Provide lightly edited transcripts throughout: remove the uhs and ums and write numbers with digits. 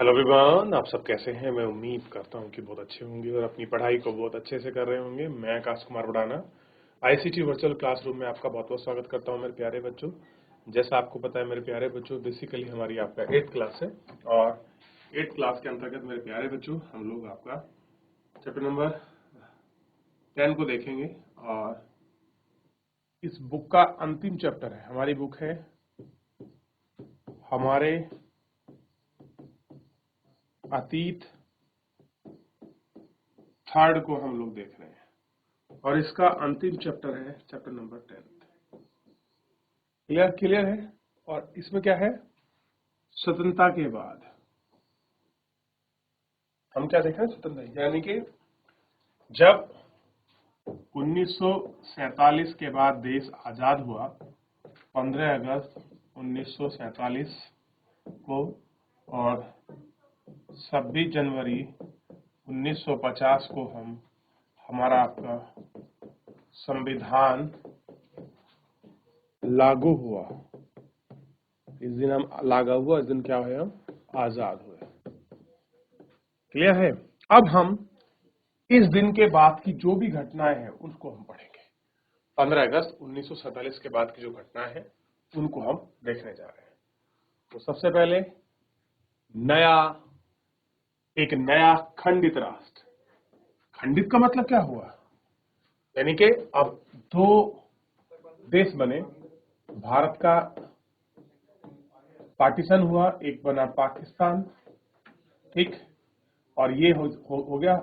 Hello everyone, आप सब कैसे हैं। मैं उम्मीद करता हूं कि बहुत अच्छे होंगे और अपनी पढ़ाई को बहुत अच्छे से कर रहे होंगे। मैं Akash Kumar Budhana ICT virtual classroom में आपका बहुत बहुत स्वागत करता हूं मेरे प्यारे बच्चों। जैसा आपको पता है मेरे प्यारे बच्चों, बेसिकली हमारी आपका 8th क्लास है और 8th क्लास के अंतर्गत मेरे प्यारे बच्चों हम लोग आपका चैप्टर नंबर 10 को देखेंगे। और इस बुक का अंतिम चैप्टर है, हमारी बुक है हमारे अतीत थर्ड को हम लोग देख रहे हैं और इसका अंतिम चैप्टर है चैप्टर नंबर 10। क्लियर है। और इसमें क्या है, स्वतंत्रता के बाद हम क्या देख रहे हैं, स्वतंत्रता यानी कि जब 1947 के बाद देश आजाद हुआ 15 अगस्त 1947 को और 26 जनवरी 1950 को हम हमारा आपका संविधान लागू हुआ। इस दिन हम लागू हुआ, इस दिन क्या हुए, हम आजाद हुए। क्लियर है। अब हम इस दिन के बाद की जो भी घटनाएं हैं उनको हम पढ़ेंगे। 15 अगस्त 1947 के बाद की जो घटनाएं हैं उनको हम देखने जा रहे हैं। तो सबसे पहले एक नया खंडित राष्ट्र। खंडित का मतलब क्या हुआ, यानी कि अब दो देश बने। भारत का पार्टीशन हुआ, एक बना पाकिस्तान, ठीक, और ये हो गया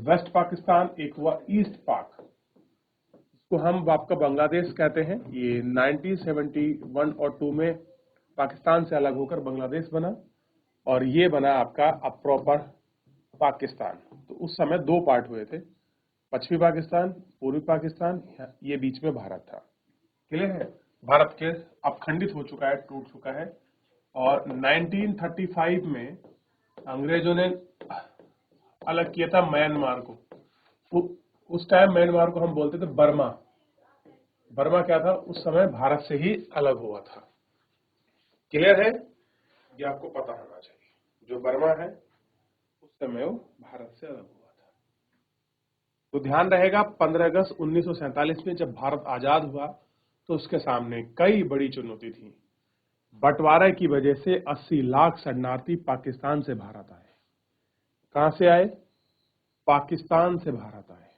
वेस्ट पाकिस्तान, एक हुआ ईस्ट पाक। इसको हम आपका बांग्लादेश कहते हैं। ये 1971 और 2 में पाकिस्तान से अलग होकर बांग्लादेश बना और ये बना आपका अब प्रॉपर पाकिस्तान। तो उस समय दो पार्ट हुए थे, पश्चिमी पाकिस्तान, पूर्वी पाकिस्तान, ये बीच में भारत था। क्लियर है। भारत के अब खंडित हो चुका है, टूट चुका है। और 1935 में अंग्रेजों ने अलग किया था म्यांमार को। उस टाइम म्यांमार को हम बोलते थे बर्मा। बर्मा क्या था, उस समय भारत से ही अलग हुआ था। क्लियर है, ये आपको पता होना चाहिए। जो बर्मा है उस समय वो भारत से अलग हुआ था। तो ध्यान रहेगा 15 अगस्त 1947 में जब भारत आजाद हुआ तो उसके सामने कई बड़ी चुनौती थी। बंटवारे की वजह से 80 लाख शरणार्थी पाकिस्तान से भारत आए। कहां से आए, पाकिस्तान से भारत आए।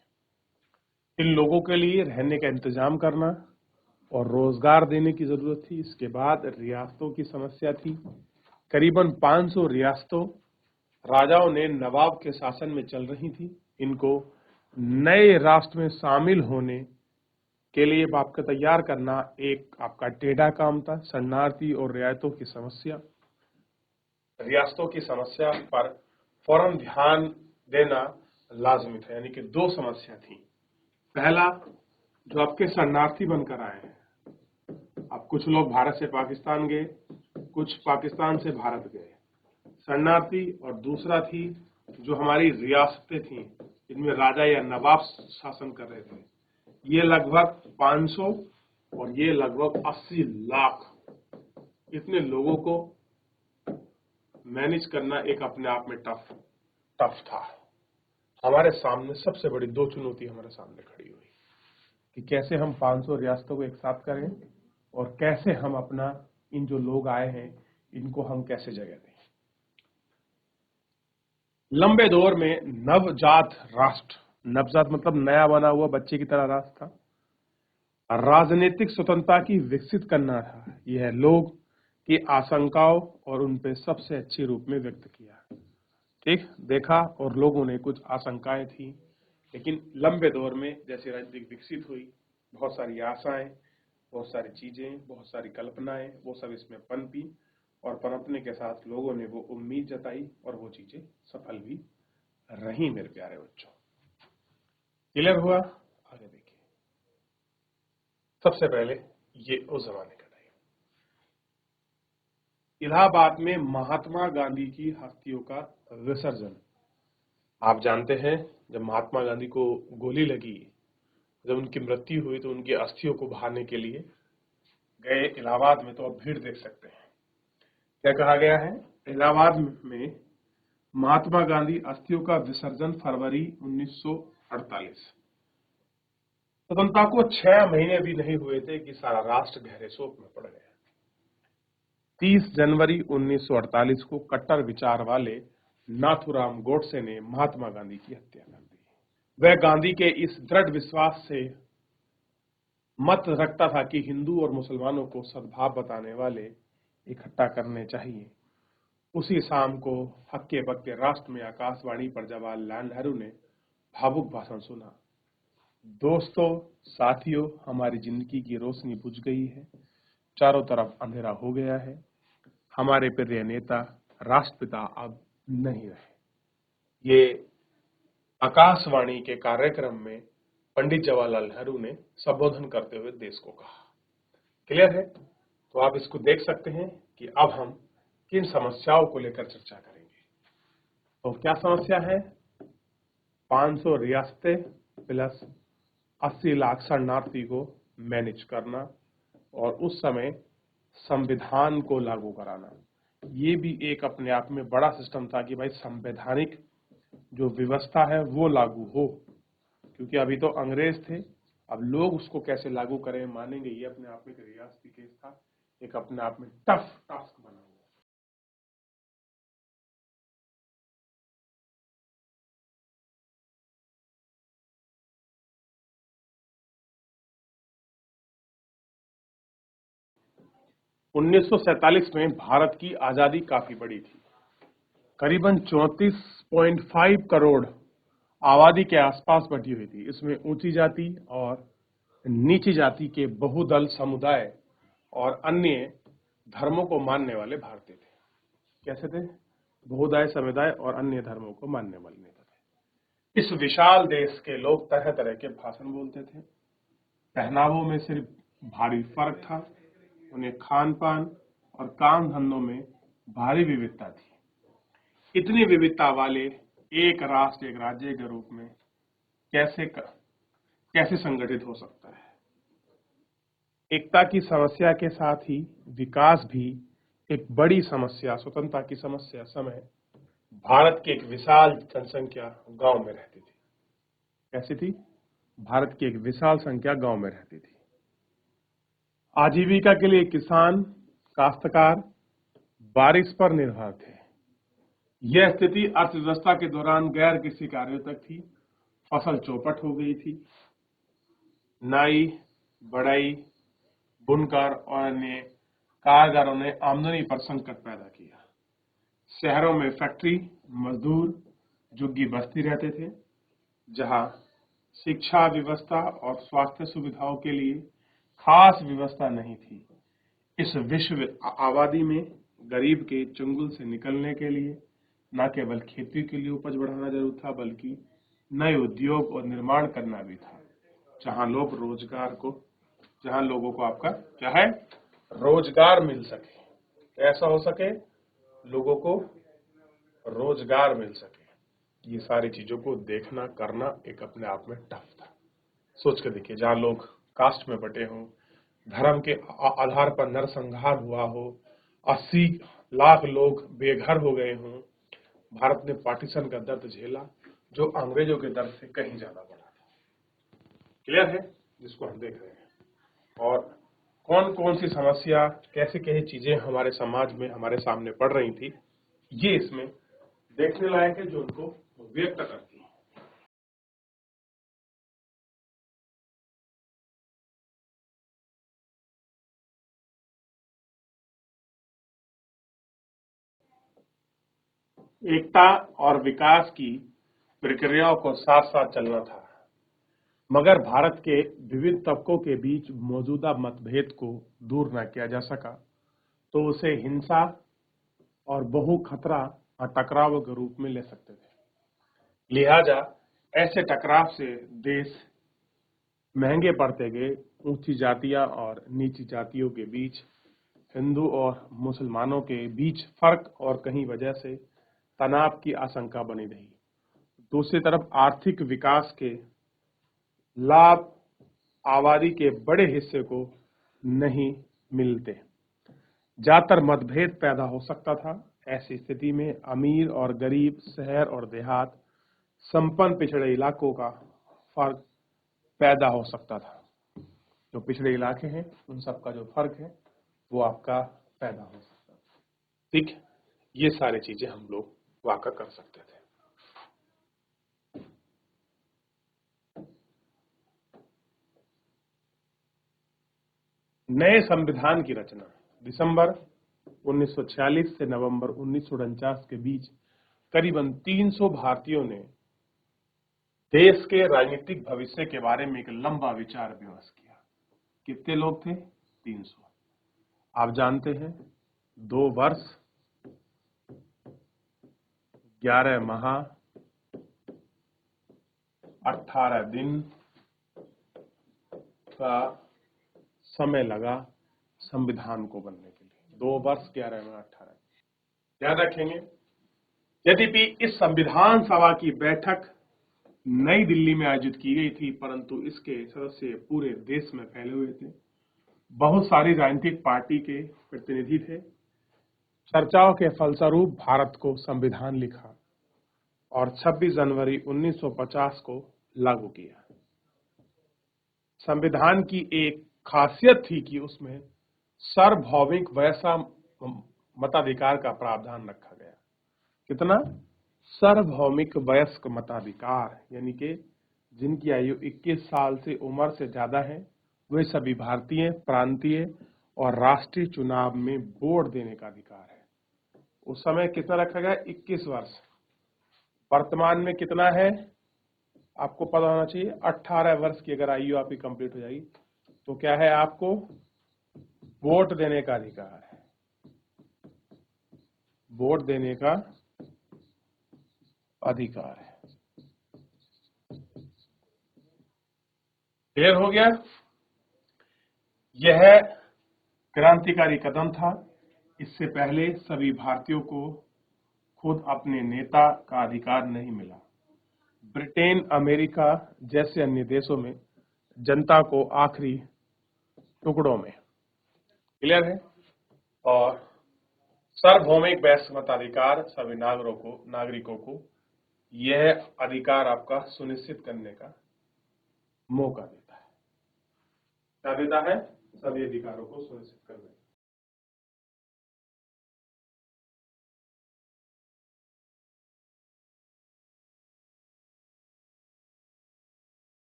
इन लोगों के लिए रहने का इंतजाम करना और रोजगार देने की जरूरत थी। इसके बाद रियासतों की समस्या थी। करीबन 500 रियासतों राजाओं ने नवाब के शासन में चल रही थी। इनको नए राष्ट्र में शामिल होने के लिए आपका तैयार करना एक आपका टेढ़ा काम था। शरणार्थी और रियायतों की समस्या, रियासतों की समस्या पर फौरन ध्यान देना लाजमी था। यानी कि दो समस्या थी। पहला, जो आपके शरणार्थी बनकर आए हैं, अब कुछ लोग भारत से पाकिस्तान गए, कुछ पाकिस्तान से भारत गए, शरणार्थी। और दूसरा थी जो हमारी रियासतें थीं, इनमें राजा या नवाब शासन कर रहे थे। ये लगभग 500 और ये लगभग 80 लाख। इतने लोगों को मैनेज करना एक अपने आप में टफ था। हमारे सामने सबसे बड़ी दो चुनौती हमारे सामने खड़ी हुई कि कैसे हम 500 रियासतों को एक साथ करें और कैसे हम अपना इन जो लोग आए हैं इनको हम कैसे जगह दें। लंबे दौर में नवजात राष्ट्र, नवजात मतलब नया बना हुआ बच्चे की तरह राष्ट्र था, राजनीतिक स्वतंत्रता की विकसित करना था। यह लोग की आशंकाओं और उन पे सबसे अच्छे रूप में व्यक्त किया। ठीक देखा, और लोगों ने कुछ आशंकाएं थी, लेकिन लंबे दौर में जैसे राजनीति विकसित हुई, बहुत सारी आशाएं, बहुत सारी चीजें, बहुत सारी कल्पनाएं, वो सब इसमें पनपी और पनपने के साथ लोगों ने वो उम्मीद जताई और वो चीजें सफल भी रही। मेरे प्यारे बच्चों, क्लियर हुआ। आगे देखिए, सबसे पहले ये उस जमाने का टाइम, इलाहाबाद में महात्मा गांधी की हस्तियों का विसर्जन। आप जानते हैं जब महात्मा गांधी को गोली लगी, जब उनकी मृत्यु हुई तो उनकी अस्थियों को बहाने के लिए गए इलाहाबाद में। तो आप भीड़ देख सकते हैं। क्या कहा गया है, इलाहाबाद में महात्मा गांधी अस्थियों का विसर्जन फरवरी 1948। स्वतंत्रता को 6 महीने भी नहीं हुए थे कि सारा राष्ट्र गहरे शोक में पड़ गया। 30 जनवरी 1948 को कट्टर विचार वाले नाथूराम गोडसे ने महात्मा गांधी की हत्या कर दी। वह गांधी के इस दृढ़ विश्वास से मत रखता था कि हिंदू और मुसलमानों को सद्भाव बताने वाले इकट्ठा करने चाहिए। उसी शाम को हक्के बक्के राष्ट्र में आकाशवाणी पर जवाहरलाल नेहरू ने भावुक भाषण सुना। दोस्तों, साथियों, हमारी जिंदगी की रोशनी बुझ गई है, चारों तरफ अंधेरा हो गया है, हमारे प्रिय नेता राष्ट्रपिता अब नहीं रहे। ये आकाशवाणी के कार्यक्रम में पंडित जवाहरलाल नेहरू ने संबोधन करते हुए देश को कहा। क्लियर है? तो आप इसको देख सकते हैं कि अब हम किन समस्याओं को लेकर चर्चा करेंगे। तो क्या समस्या है? 500 रियासतें प्लस 80 लाख शरणार्थी को मैनेज करना और उस समय संविधान को लागू कराना। ये भी एक अपने आप में बड़ा सिस्टम था कि भाई संवैधानिक जो व्यवस्था है वो लागू हो, क्योंकि अभी तो अंग्रेज थे, अब लोग उसको कैसे लागू करें मानेंगे, ये अपने आप में एक रियासती केस था, एक अपने आप में टफ टास्क बना हुआ। उन्नीस में भारत की आजादी काफी बड़ी थी। करीबन 34.5 करोड़ आबादी के आसपास बटी हुई थी। इसमें ऊंची जाति और नीची जाति के बहुदल समुदाय और अन्य धर्मों को मानने वाले भारतीय थे। कैसे थे? बहुदय समुदाय और अन्य धर्मों को मानने वाले नेता थे। इस विशाल देश के लोग तरह तरह के भाषण बोलते थे। पहनावों में सिर्फ भारी फर्क था। उन्हें खान पान और काम धंधों में भारी विविधता थी। इतनी विविधता वाले एक राष्ट्र एक राज्य के रूप में कैसे संगठित हो सकता है? एकता की समस्या के साथ ही विकास भी एक बड़ी समस्या, स्वतंत्रता की समस्या समय भारत की एक विशाल जनसंख्या गांव में रहती थी। कैसी थी? भारत की एक विशाल संख्या गांव में रहती थी। आजीविका के लिए किसान, काश्तकार बारिश पर निर्भर थे। यह स्थिति अर्थव्यवस्था के दौरान गैर कृषि कार्यों तक थी। फसल चौपट हो गई थी। नाई, बढ़ई, बुनकर और अन्य कारीगरों ने आमदनी पर संकट पैदा किया। शहरों में फैक्ट्री मजदूर झुग्गी बस्ती रहते थे, जहां शिक्षा व्यवस्था और स्वास्थ्य सुविधाओं के लिए खास व्यवस्था नहीं थी। इस विश्व आबादी में गरीब के चंगुल से निकलने के लिए न केवल खेती के लिए उपज बढ़ाना जरूर था, बल्कि नए उद्योग और निर्माण करना भी था, जहां लोगों को आपका क्या है, रोजगार मिल सके। ऐसा हो सके लोगों को रोजगार मिल सके। ये सारी चीजों को देखना करना एक अपने आप में टफ था। सोच के देखिए, जहां लोग कास्ट में बटे हों, धर्म के आधार पर नरसंहार हुआ हो, 80 लाख लोग बेघर हो गए हों, भारत ने पार्टीशन का दर्द झेला जो अंग्रेजों के दर्द से कहीं ज्यादा बड़ा था। क्लियर है? जिसको हम देख रहे हैं। और कौन कौन सी समस्या, कैसी कैसी चीजें हमारे समाज में हमारे सामने पड़ रही थी, ये इसमें देखने लायक है, जो उनको व्यक्त करती है। एकता और विकास की प्रक्रियाओं को साथ साथ चलना था, मगर भारत के विविध तबकों के बीच मौजूदा मतभेद को दूर न किया जा सका, तो उसे हिंसा और बहु खतरा टकराव के रूप में ले सकते थे। लिहाजा ऐसे टकराव से देश महंगे पड़ते गए। ऊंची जातियां और नीची जातियों के बीच, हिंदू और मुसलमानों के बीच फर्क और कहीं वजह से तनाव की आशंका बनी रही। दूसरी तरफ आर्थिक विकास के लाभ आबादी के बड़े हिस्से को नहीं मिलते। ज्यादातर मतभेद पैदा हो सकता था। ऐसी स्थिति में अमीर और गरीब, शहर और देहात, संपन्न पिछड़े इलाकों का फर्क पैदा हो सकता था। जो पिछड़े इलाके हैं उन सब का जो फर्क है वो आपका पैदा हो सकता था। ठीक, ये सारी चीजें हम लोग वाक़ा कर सकते थे। नए संविधान की रचना दिसंबर 1946 से नवंबर 1949 के बीच करीबन 300 भारतीयों ने देश के राजनीतिक भविष्य के बारे में एक लंबा विचार विमर्श किया। कितने लोग थे? 300। आप जानते हैं 2 वर्ष 11 माह 18 दिन का समय लगा संविधान को बनने के लिए। 2 वर्ष 11 माह 18 दिन। याद रखेंगे, यद्यपि इस संविधान सभा की बैठक नई दिल्ली में आयोजित की गई थी, परंतु इसके सदस्य पूरे देश में फैले हुए थे। बहुत सारी राजनीतिक पार्टी के प्रतिनिधि थे। चर्चाओं के फलस्वरूप भारत को संविधान लिखा और 26 जनवरी 1950 को लागू किया। संविधान की एक खासियत थी कि उसमें सार्वभौमिक वयस्क मताधिकार का प्रावधान रखा गया। कितना? सार्वभौमिक वयस्क मताधिकार, यानी कि जिनकी आयु 21 साल से उम्र से ज्यादा है वे सभी भारतीय, प्रांतीय और राष्ट्रीय चुनाव में वोट देने का अधिकार है। उस समय कितना रखा गया? 21 वर्ष। वर्तमान में कितना है आपको पता होना चाहिए। 18 वर्ष की अगर आयु आपकी कंप्लीट हो जाएगी तो क्या है? आपको वोट देने का अधिकार है। वोट देने का अधिकार है। क्लियर हो गया? यह क्रांतिकारी कदम था। इससे पहले सभी भारतीयों को खुद अपने नेता का अधिकार नहीं मिला। ब्रिटेन, अमेरिका जैसे अन्य देशों में जनता को आखिरी टुकड़ों में। क्लियर है? और सार्वभौमिक वयस्क मताधिकार सभी नागरिकों को यह अधिकार आपका सुनिश्चित करने का मौका देता है। क्या देता है? सभी अधिकारों को सुनिश्चित करने।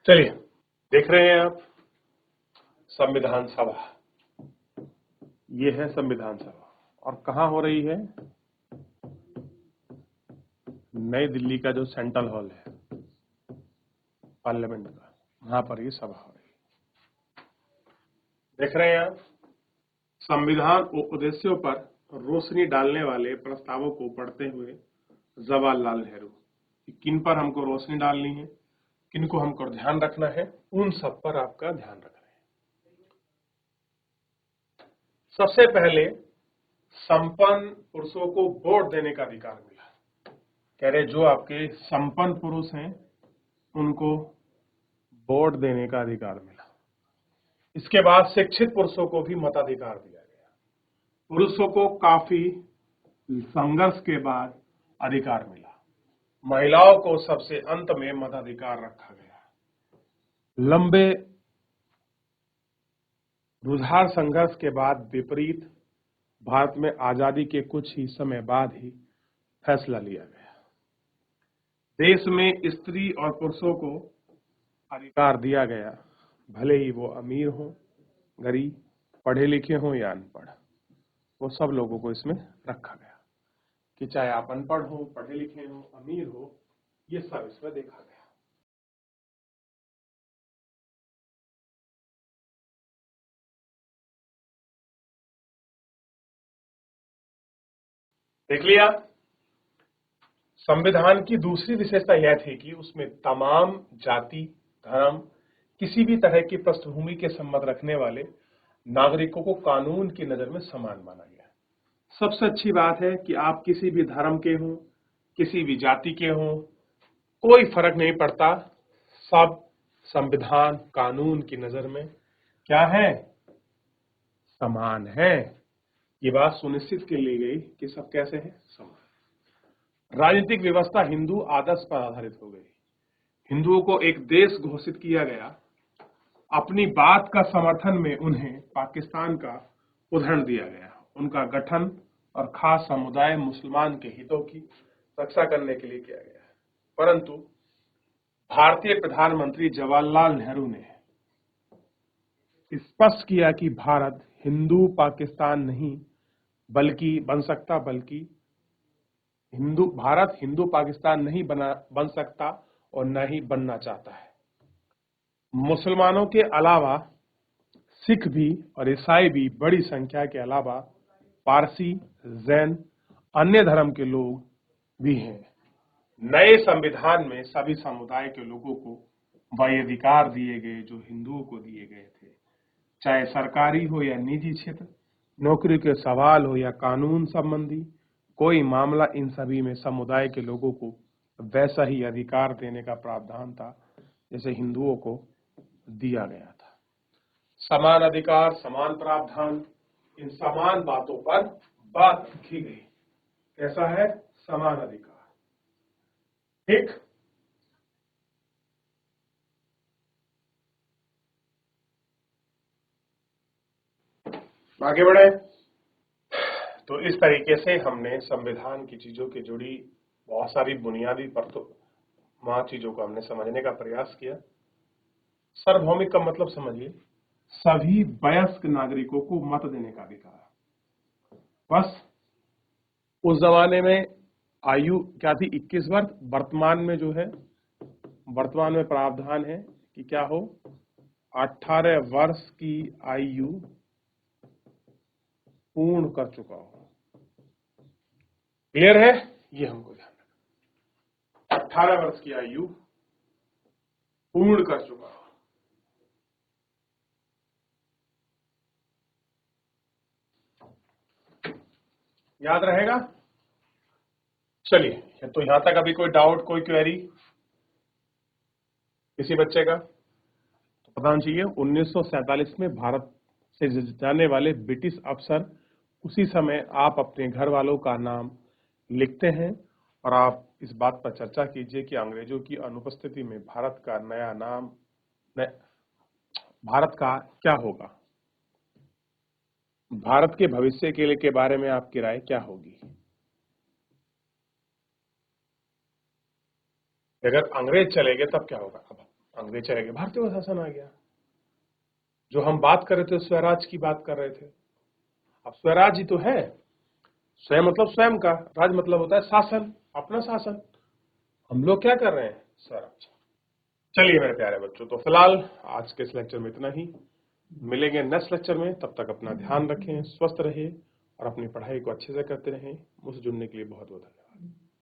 चलिए, देख रहे हैं आप संविधान सभा। ये है संविधान सभा और कहाँ हो रही है? नई दिल्ली का जो सेंट्रल हॉल है पार्लियामेंट का, वहां पर ये सभा हो रही है। देख रहे हैं आप संविधान उद्देश्यों पर रोशनी डालने वाले प्रस्तावों को पढ़ते हुए जवाहरलाल नेहरू। किन पर हमको रोशनी डालनी है, किन को हमको ध्यान रखना है, उन सब पर आपका ध्यान रख रहे हैं। सबसे पहले संपन्न पुरुषों को वोट देने का अधिकार मिला। कह रहे जो आपके संपन्न पुरुष हैं उनको वोट देने का अधिकार मिला। इसके बाद शिक्षित पुरुषों को भी मताधिकार दिया गया। पुरुषों को काफी संघर्ष के बाद अधिकार मिला। महिलाओं को सबसे अंत में मताधिकार रखा गया। लंबे रुझान संघर्ष के बाद विपरीत भारत में आजादी के कुछ ही समय बाद ही फैसला लिया गया। देश में स्त्री और पुरुषों को अधिकार दिया गया, भले ही वो अमीर हो, गरीब, पढ़े लिखे हो या अनपढ़, वो सब लोगों को इसमें रखा गया कि चाहे आप अनपढ़ हो, पढ़े लिखे हो, अमीर हो, ये सब इसमें देखा गया। देख लिया। संविधान की दूसरी विशेषता यह थी कि उसमें तमाम जाति, धर्म, किसी भी तरह की पृष्ठभूमि के संबंध रखने वाले नागरिकों को कानून की नजर में समान माना गया। सबसे अच्छी बात है कि आप किसी भी धर्म के हो, किसी भी जाति के हो, कोई फर्क नहीं पड़ता, सब संविधान कानून की नजर में क्या है? समान है। ये बात सुनिश्चित की ली गई कि सब कैसे है, समान। राजनीतिक व्यवस्था हिंदू आदर्श पर आधारित हो गई। हिंदुओं को एक देश घोषित किया गया। अपनी बात का समर्थन में उन्हें पाकिस्तान का उदाहरण दिया गया। उनका गठन और खास समुदाय मुसलमान के हितों की रक्षा करने के लिए किया गया। परंतु भारतीय प्रधानमंत्री जवाहरलाल नेहरू ने स्पष्ट किया कि भारत हिंदू पाकिस्तान नहीं बल्कि बन सकता, बल्कि भारत हिंदू पाकिस्तान नहीं बन सकता और न ही बनना चाहता है। मुसलमानों के अलावा सिख भी और ईसाई भी बड़ी संख्या के अलावा पारसी, जैन, अन्य धर्म के लोग भी हैं। नए संविधान में सभी समुदाय के लोगों को वही अधिकार दिए गए जो हिंदुओं को दिए गए थे, चाहे सरकारी हो या निजी क्षेत्र, नौकरी के सवाल हो या कानून संबंधी कोई मामला, इन सभी में समुदाय के लोगों को वैसा ही अधिकार देने का प्रावधान था जैसे हिंदुओं को दिया गया था। समान अधिकार, समान प्रावधान, इन समान बातों पर बात रखी गई। कैसा है? समान अधिकार। ठीक। आगे बढ़े तो इस तरीके से हमने संविधान की चीजों की जुड़ी बहुत सारी बुनियादी चीजों को हमने समझने का प्रयास किया। सार्वभौमिक का मतलब समझिए, सभी वयस्क नागरिकों को मत देने का अधिकार। बस उस जमाने में आयु क्या थी? 21 वर्ष। वर्तमान में जो है, वर्तमान में प्रावधान है कि क्या हो, 18 वर्ष की आयु पूर्ण कर चुका हो। क्लियर है? ये हमको ध्यान रखना। 18 वर्ष की आयु पूर्ण कर चुका हो। याद रहेगा? चलिए, तो यहां तक अभी कोई डाउट, कोई क्वेरी किसी बच्चे का? तो पता चाहिए 1947 में भारत से जाने वाले ब्रिटिश अफसर, उसी समय आप अपने घर वालों का नाम लिखते हैं और आप इस बात पर चर्चा कीजिए कि अंग्रेजों की अनुपस्थिति में भारत का नया नाम, भारत का क्या होगा, भारत के भविष्य के बारे में आपकी राय क्या होगी। अगर अंग्रेज चले गए तब क्या होगा? अब अंग्रेज चले गए, भारतीय शासन आ गया। जो हम बात कर रहे थे स्वराज की बात कर रहे थे, अब स्वराज ही तो है। स्वयं मतलब स्वयं का, राज मतलब होता है शासन, अपना शासन। हम लोग क्या कर रहे हैं? स्वराज। चलिए मेरे प्यारे बच्चों, तो फिलहाल आज के इस लेक्चर में इतना ही। मिलेंगे नेक्स्ट लेक्चर में। तब तक अपना ध्यान रखें, स्वस्थ रहिए और अपनी पढ़ाई को अच्छे से करते रहें। मुझसे जुड़ने के लिए बहुत बहुत धन्यवाद।